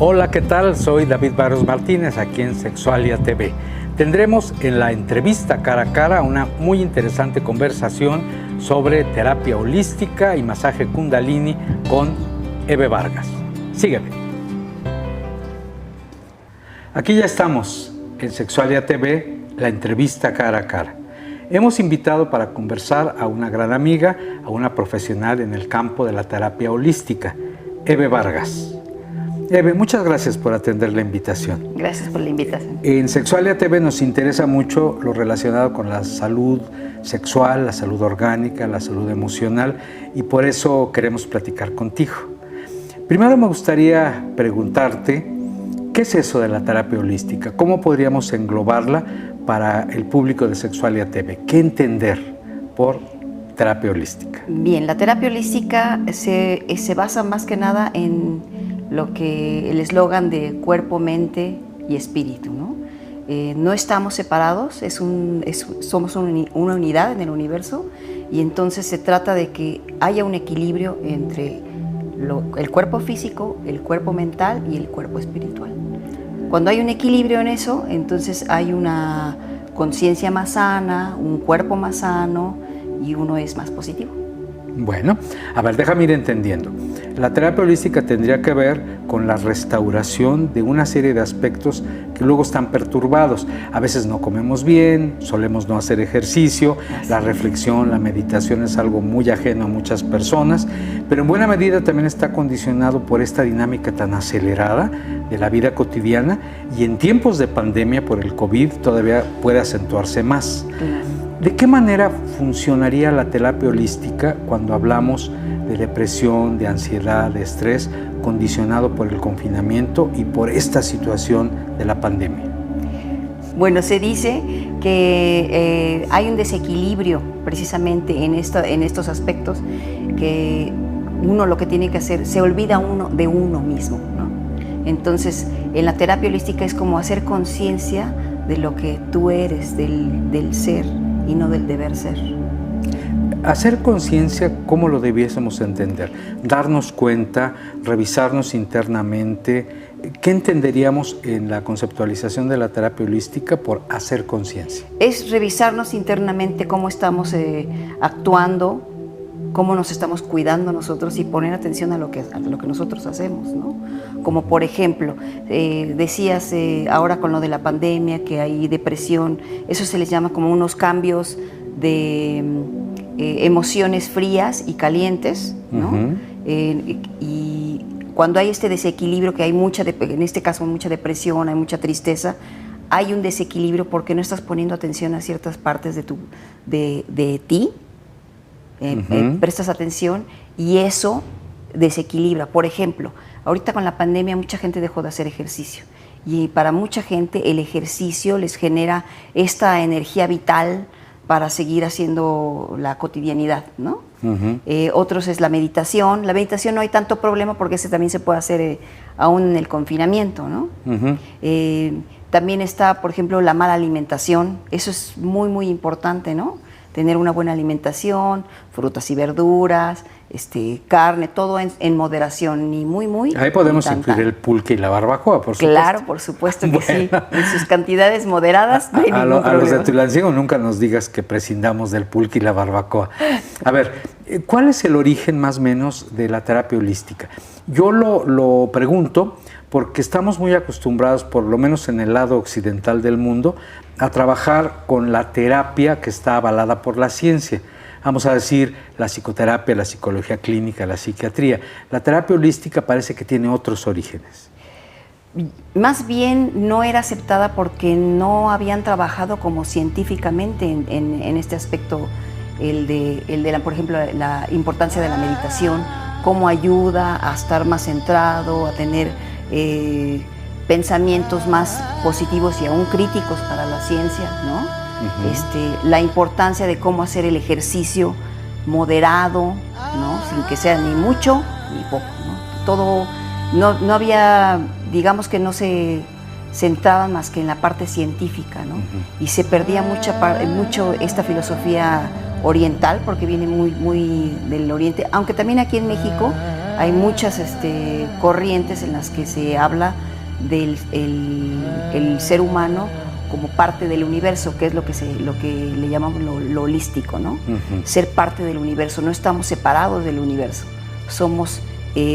Hola, ¿qué tal? Soy David Barros Martínez, aquí en Sexualia TV. Tendremos en la entrevista cara a cara una muy interesante conversación sobre terapia holística y masaje Kundalini con Eve Vargas. Sígueme. Aquí ya estamos en Sexualia TV, la entrevista cara a cara. Hemos invitado para conversar a una gran amiga, a una profesional en el campo de la terapia holística, Eve Vargas. Eve, muchas gracias por atender la invitación. Gracias por la invitación. En Sexualia TV nos interesa mucho lo relacionado con la salud sexual, la salud orgánica, la salud emocional, y por eso queremos platicar contigo. Primero me gustaría preguntarte, ¿qué es eso de la terapia holística? ¿Cómo podríamos englobarla para el público de Sexualia TV? ¿Qué entender por terapia holística? Bien, la terapia holística se basa más que nada en lo que el eslogan de cuerpo, mente y espíritu, ¿no? No estamos separados, somos una unidad en el universo, y entonces se trata de que haya un equilibrio entre el cuerpo físico, el cuerpo mental y el cuerpo espiritual. Cuando hay un equilibrio en eso, entonces hay una conciencia más sana, un cuerpo más sano y uno es más positivo. Bueno, a ver, déjame ir entendiendo. La terapia holística tendría que ver con la restauración de una serie de aspectos que luego están perturbados. A veces no comemos bien, solemos no hacer ejercicio, la reflexión, la meditación es algo muy ajeno a muchas personas, pero en buena medida también está condicionado por esta dinámica tan acelerada de la vida cotidiana, y en tiempos de pandemia por el COVID todavía puede acentuarse más. ¿De qué manera funcionaría la terapia holística cuando hablamos de depresión, de ansiedad, de estrés condicionado por el confinamiento y por esta situación de la pandemia? Bueno, se dice que hay un desequilibrio precisamente en estos aspectos, que uno lo que tiene que hacer, se olvida uno de uno mismo, ¿no? Entonces, en la terapia holística es como hacer conciencia de lo que tú eres, del ser, y no del deber ser. Hacer conciencia, ¿cómo lo debiésemos entender? Darnos cuenta, revisarnos internamente. ¿Qué entenderíamos en la conceptualización de la terapia holística por hacer conciencia? Es revisarnos internamente cómo estamos actuando, cómo nos estamos cuidando nosotros, y poner atención a lo que nosotros hacemos, ¿no? Como por ejemplo, decías ahora con lo de la pandemia, que hay depresión, eso se les llama como unos cambios de emociones frías y calientes, ¿no? Y cuando hay este desequilibrio, que hay en este caso mucha depresión, hay mucha tristeza, hay un desequilibrio porque no estás poniendo atención a ciertas partes de ti. Prestas atención y eso desequilibra. Por ejemplo, ahorita con la pandemia mucha gente dejó de hacer ejercicio, y para mucha gente el ejercicio les genera esta energía vital para seguir haciendo la cotidianidad, ¿no? Otros es la meditación. La meditación no hay tanto problema porque ese también se puede hacer aún en el confinamiento, ¿no? También está, por ejemplo, la mala alimentación. Eso es muy, muy importante, ¿no? Tener una buena alimentación, frutas y verduras, carne, todo en moderación, ni muy. Ahí podemos incluir el pulque y la barbacoa, por supuesto. Claro, por supuesto que sí, en sus cantidades moderadas no hay ningún problema. A los de Tulancingo nunca nos digas que prescindamos del pulque y la barbacoa. A ver, ¿cuál es el origen más o menos de la terapia holística? Yo lo pregunto porque estamos muy acostumbrados, por lo menos en el lado occidental del mundo, a trabajar con la terapia que está avalada por la ciencia. Vamos a decir, la psicoterapia, la psicología clínica, la psiquiatría. La terapia holística parece que tiene otros orígenes. Más bien no era aceptada porque no habían trabajado como científicamente en este aspecto, por ejemplo, la importancia de la meditación, cómo ayuda a estar más centrado, a tener pensamientos más positivos y aún críticos para la ciencia, ¿no? La importancia de cómo hacer el ejercicio moderado, ¿no? Sin que sea ni mucho ni poco, ¿no? Todo, no había, digamos que no se centraban más que en la parte científica, ¿no? Y se perdía mucho esta filosofía oriental, porque viene muy del oriente, aunque también aquí en México Hay muchas corrientes en las que se habla del el ser humano como parte del universo, que es lo que le llamamos lo holístico, ¿no? Ser parte del universo, no estamos separados del universo, somos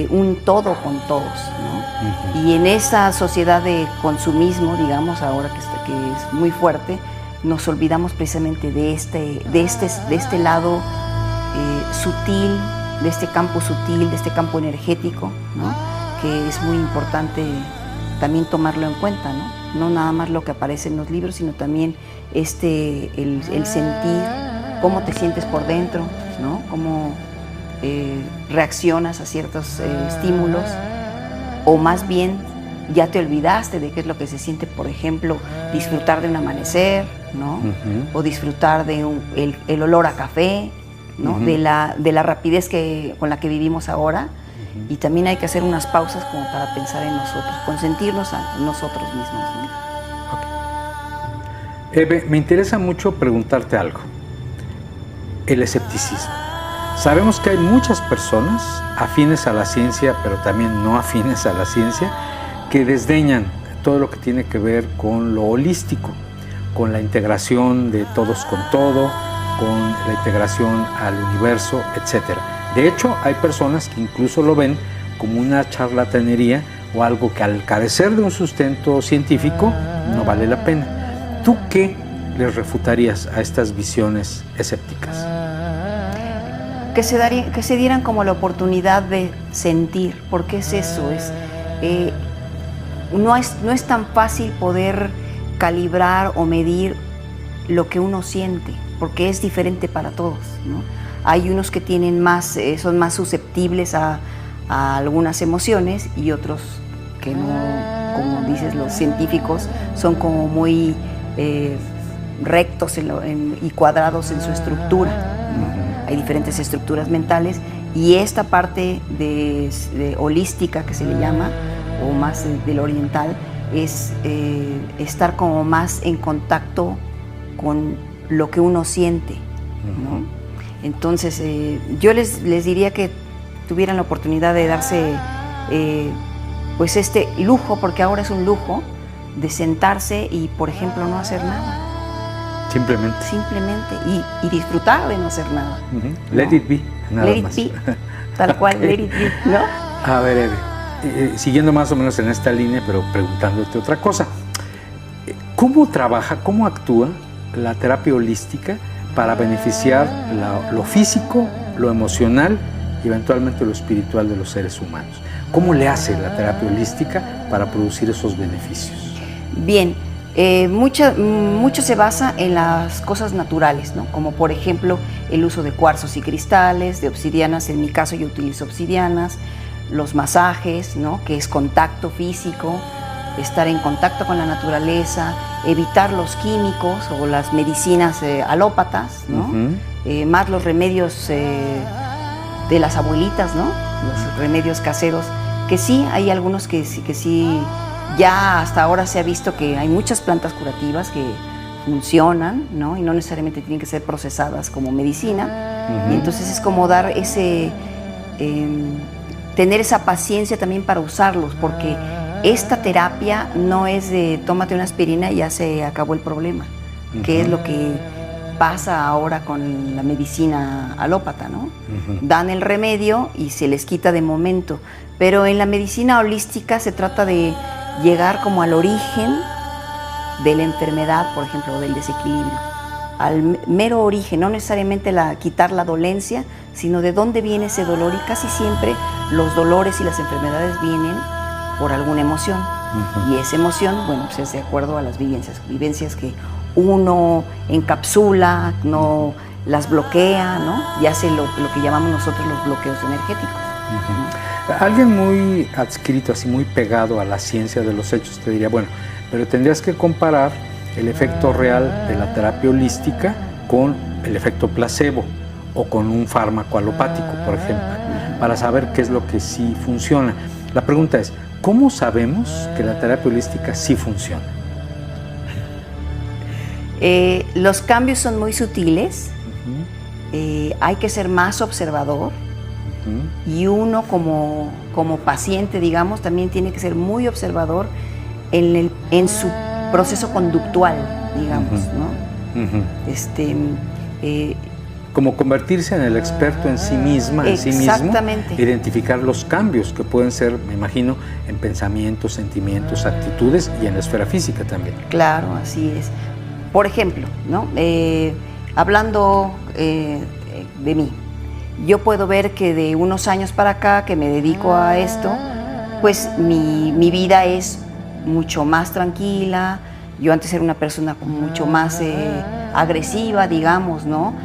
un todo con todos, ¿no? Y en esa sociedad de consumismo, digamos, ahora que es muy fuerte, nos olvidamos precisamente de este lado sutil, de este campo sutil, de este campo energético, ¿no? Que es muy importante también tomarlo en cuenta, ¿no? No nada más lo que aparece en los libros, sino también el sentir, cómo te sientes por dentro, ¿no? Cómo reaccionas a ciertos estímulos, o más bien ya te olvidaste de qué es lo que se siente, por ejemplo, disfrutar de un amanecer, ¿no? O disfrutar de el olor a café, ¿no? De la rapidez con la que vivimos ahora. Y también hay que hacer unas pausas como para pensar en nosotros, consentirnos a nosotros mismos, ¿no? Okay. Eve, me interesa mucho preguntarte algo. El escepticismo. Sabemos que hay muchas personas afines a la ciencia, pero también no afines a la ciencia, que desdeñan todo lo que tiene que ver con lo holístico, con la integración de todos con todo, con la integración al universo, etcétera. De hecho, hay personas que incluso lo ven como una charlatanería o algo que al carecer de un sustento científico no vale la pena. ¿Tú qué les refutarías a estas visiones escépticas? Que se dieran como la oportunidad de sentir, porque es eso, no es tan fácil poder calibrar o medir lo que uno siente, porque es diferente para todos, ¿no? Hay unos que tienen son más susceptibles a algunas emociones y otros que no, como dices, los científicos son como muy rectos y cuadrados en su estructura, ¿no? Hay diferentes estructuras mentales y esta parte de holística que se le llama, o más del oriental, es estar como más en contacto con lo que uno siente, ¿no? Entonces, yo les diría que tuvieran la oportunidad de darse pues este lujo, porque ahora es un lujo, de sentarse y, por ejemplo, no hacer nada. Simplemente. Y disfrutar de no hacer nada. Let it be, nada let más. It be, tal cual, okay. Let it be, ¿no? A ver, Eve, siguiendo más o menos en esta línea, pero preguntándote otra cosa. ¿Cómo actúa la terapia holística para beneficiar lo físico, lo emocional y eventualmente lo espiritual de los seres humanos? ¿Cómo le hace la terapia holística para producir esos beneficios? Bien, mucho se basa en las cosas naturales, ¿no? Como por ejemplo el uso de cuarzos y cristales, de obsidianas. En mi caso yo utilizo obsidianas, los masajes, ¿no? Que es contacto físico, estar en contacto con la naturaleza, evitar los químicos o las medicinas alópatas, ¿no? Más los remedios de las abuelitas, ¿no? Los remedios caseros, que sí, hay algunos que sí, ya hasta ahora se ha visto que hay muchas plantas curativas que funcionan, ¿no? Y no necesariamente tienen que ser procesadas como medicina. Y entonces es como dar tener esa paciencia también para usarlos, porque esta terapia no es de tómate una aspirina y ya se acabó el problema, que es lo que pasa ahora con la medicina alópata, ¿no? Dan el remedio y se les quita de momento, pero en la medicina holística se trata de llegar como al origen de la enfermedad, por ejemplo, o del desequilibrio, al mero origen, no necesariamente quitar la dolencia, sino de dónde viene ese dolor, y casi siempre los dolores y las enfermedades vienen por alguna emoción, y esa emoción, bueno, pues es de acuerdo a las vivencias que uno encapsula, no las bloquea, ¿no? Y hace lo que llamamos nosotros los bloqueos energéticos. Alguien muy adscrito, así muy pegado a la ciencia de los hechos, te diría, bueno, pero tendrías que comparar el efecto real de la terapia holística con el efecto placebo o con un fármaco alopático, por ejemplo, para saber qué es lo que sí funciona. La pregunta es, ¿cómo sabemos que la terapia holística sí funciona? Los cambios son muy sutiles, hay que ser más observador, y uno como paciente, digamos, también tiene que ser muy observador en su proceso conductual, digamos, ¿no? Como convertirse en el experto en sí misma, en sí mismo, exactamente. identificar los cambios que pueden ser, me imagino, en pensamientos, sentimientos, actitudes y en la esfera física también. Claro, así es. Por ejemplo, ¿no? Hablando de mí, yo puedo ver que de unos años para acá que me dedico a esto, pues mi vida es mucho más tranquila. Yo antes era una persona mucho más agresiva, digamos, ¿no?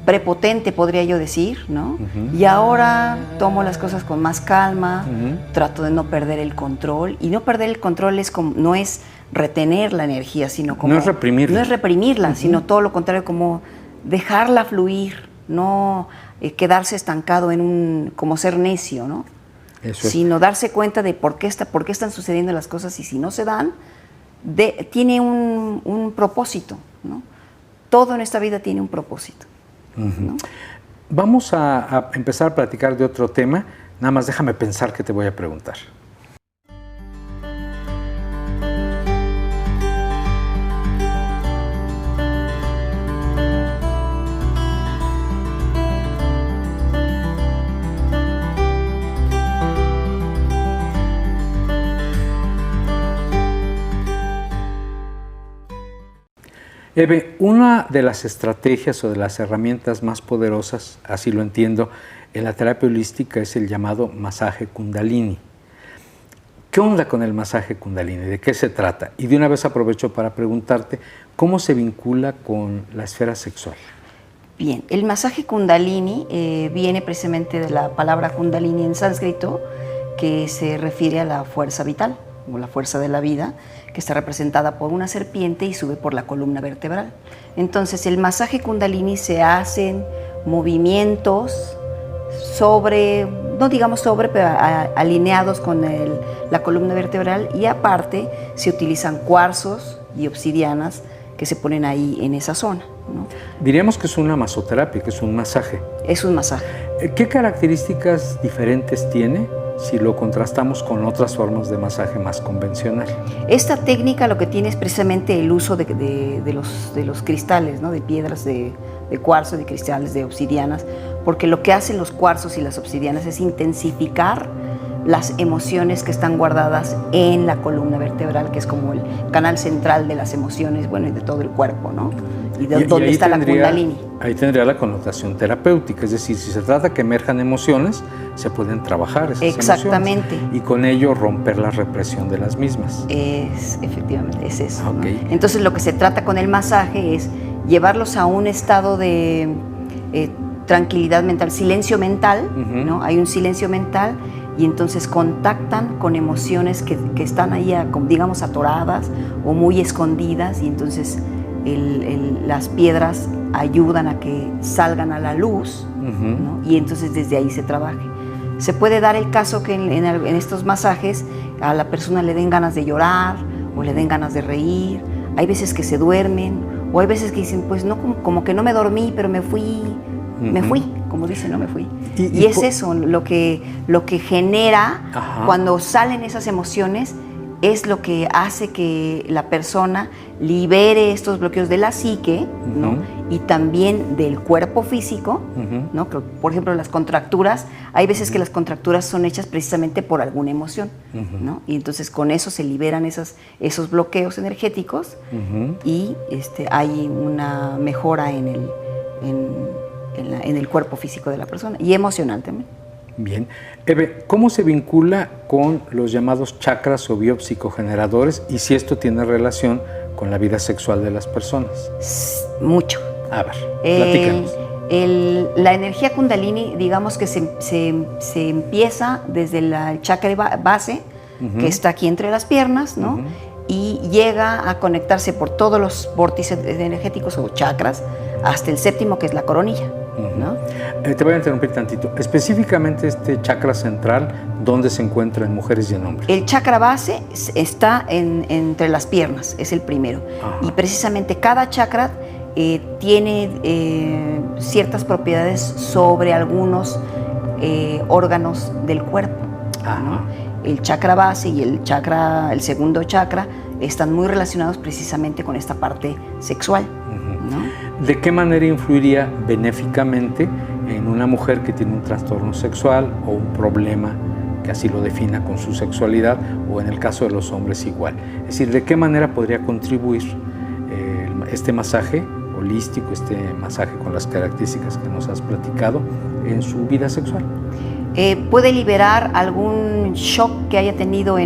Prepotente, podría yo decir, ¿no? Y ahora tomo las cosas con más calma, trato de no perder el control. Y no perder el control no es retener la energía, sino como... No es reprimirla. No es reprimirla, sino todo lo contrario, como dejarla fluir, no quedarse estancado como ser necio, ¿no? Eso es. Sino darse cuenta de por qué están sucediendo las cosas, y si no se dan, tiene un propósito, ¿no? Todo en esta vida tiene un propósito, ¿no? Vamos a empezar a platicar de otro tema. Nada más déjame pensar qué te voy a preguntar. Eve, una de las estrategias o de las herramientas más poderosas, así lo entiendo, en la terapia holística es el llamado masaje Kundalini. ¿Qué onda con el masaje Kundalini? ¿De qué se trata? Y de una vez aprovecho para preguntarte, ¿cómo se vincula con la esfera sexual? Bien, el masaje Kundalini viene precisamente de la palabra Kundalini en sánscrito, que se refiere a la fuerza vital, o la fuerza de la vida, que está representada por una serpiente y sube por la columna vertebral. Entonces, el masaje Kundalini se hacen movimientos pero alineados con la columna vertebral, y aparte se utilizan cuarzos y obsidianas que se ponen ahí en esa zona, ¿no? Diríamos que es una masoterapia, que es un masaje. Es un masaje. ¿Qué características diferentes tiene si lo contrastamos con otras formas de masaje más convencional? Esta técnica lo que tiene es precisamente el uso de los cristales, ¿no? De piedras de cuarzo, de cristales, de obsidianas, porque lo que hacen los cuarzos y las obsidianas es intensificar las emociones que están guardadas en la columna vertebral, que es como el canal central de las emociones, bueno, y de todo el cuerpo, ¿no? Y donde está la Kundalini. Ahí tendría la connotación terapéutica, es decir, si se trata que emerjan emociones, se pueden trabajar esas exactamente emociones y con ello romper la represión de las mismas. Efectivamente, es eso, okay, ¿no? Entonces lo que se trata con el masaje es llevarlos a un estado de tranquilidad mental, silencio mental, ¿no? Hay un silencio mental, y entonces contactan con emociones que están ahí, digamos, atoradas o muy escondidas, y entonces las piedras ayudan a que salgan a la luz, ¿no? Y entonces desde ahí se trabaje. Se puede dar el caso que en estos masajes a la persona le den ganas de llorar o le den ganas de reír. Hay veces que se duermen, o hay veces que dicen, pues no, como que no me dormí, pero me fui, como dicen, no me fui. Y es eso, lo que genera cuando salen esas emociones, es lo que hace que la persona libere estos bloqueos de la psique, ¿no? Y también del cuerpo físico, ¿no? Por ejemplo, las contracturas, hay veces que las contracturas son hechas precisamente por alguna emoción, ¿no? Y entonces con eso se liberan esos bloqueos energéticos, y hay una mejora en el cuerpo físico de la persona, y emocional también. Bien. Eve, ¿cómo se vincula con los llamados chakras o biopsicogeneradores, y si esto tiene relación con la vida sexual de las personas? Mucho. A ver, platícanos. La energía Kundalini, digamos que se empieza desde el chakra base, que está aquí entre las piernas, ¿no? Y llega a conectarse por todos los vórtices energéticos o chakras hasta el séptimo, que es la coronilla, ¿no? Te voy a interrumpir tantito. Específicamente este chakra central, ¿dónde se encuentra en mujeres y en hombres? El chakra base está entre las piernas, es el primero. Y precisamente cada chakra tiene ciertas propiedades sobre algunos órganos del cuerpo, ¿no? El chakra base y el segundo chakra están muy relacionados precisamente con esta parte sexual, ¿no? ¿De qué manera influiría benéficamente en una mujer que tiene un trastorno sexual o un problema que así lo defina con su sexualidad, o en el caso de los hombres igual? Es decir, ¿de qué manera podría contribuir este masaje holístico, este masaje con las características que nos has platicado en su vida sexual? Puede liberar algún shock que haya tenido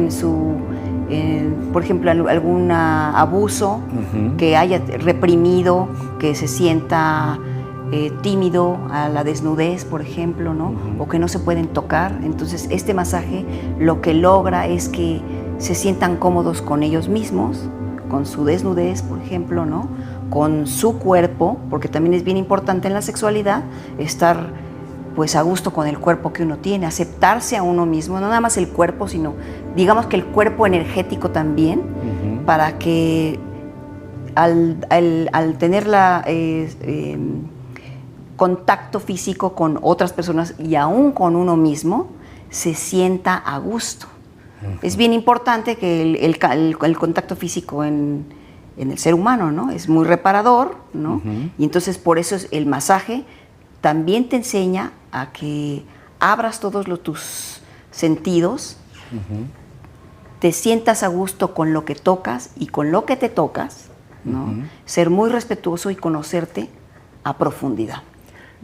por ejemplo, algún abuso que haya reprimido, que se sienta tímido a la desnudez, por ejemplo, ¿no? O que no se pueden tocar. Entonces, este masaje lo que logra es que se sientan cómodos con ellos mismos, con su desnudez, por ejemplo, ¿no? Con su cuerpo, porque también es bien importante en la sexualidad estar pues a gusto con el cuerpo que uno tiene, aceptarse a uno mismo, no nada más el cuerpo, sino digamos que el cuerpo energético también, para que al tener contacto físico con otras personas y aún con uno mismo, se sienta a gusto. Es bien importante que el contacto físico en el ser humano, ¿no? Es muy reparador, ¿no? Y entonces por eso el masaje también te enseña a que abras todos tus sentidos, te sientas a gusto con lo que tocas y con lo que te tocas, ¿no? Ser muy respetuoso y conocerte a profundidad.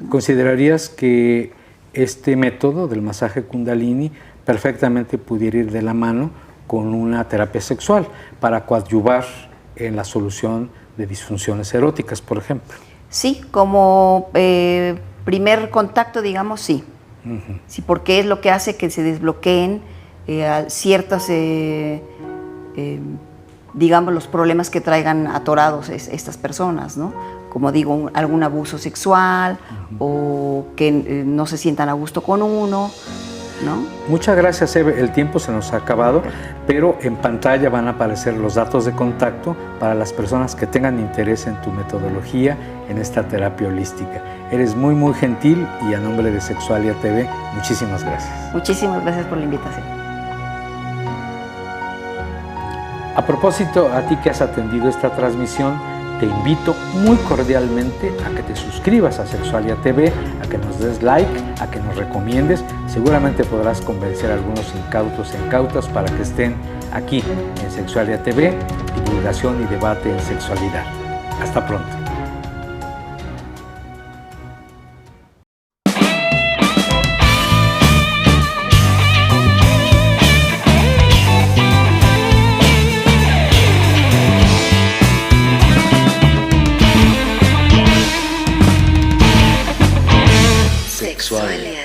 ¿Considerarías que este método del masaje Kundalini perfectamente pudiera ir de la mano con una terapia sexual para coadyuvar en la solución de disfunciones eróticas, por ejemplo? Sí, como primer contacto, digamos, sí. Sí, porque es lo que hace que se desbloqueen ciertas, digamos, los problemas que traigan atorados estas personas, ¿no? Como digo, algún abuso sexual o que no se sientan a gusto con uno, ¿no? Muchas gracias, Eve. El tiempo se nos ha acabado, pero en pantalla van a aparecer los datos de contacto para las personas que tengan interés en tu metodología, en esta terapia holística. Eres muy, muy gentil y a nombre de Sexualia TV, muchísimas gracias. Muchísimas gracias por la invitación. A propósito, a ti que has atendido esta transmisión, te invito muy cordialmente a que te suscribas a Sexualia TV, a que nos des like, a que nos recomiendes. Seguramente podrás convencer a algunos incautos e incautas para que estén aquí en Sexualia TV, divulgación y debate en sexualidad. Hasta pronto. Sexualia.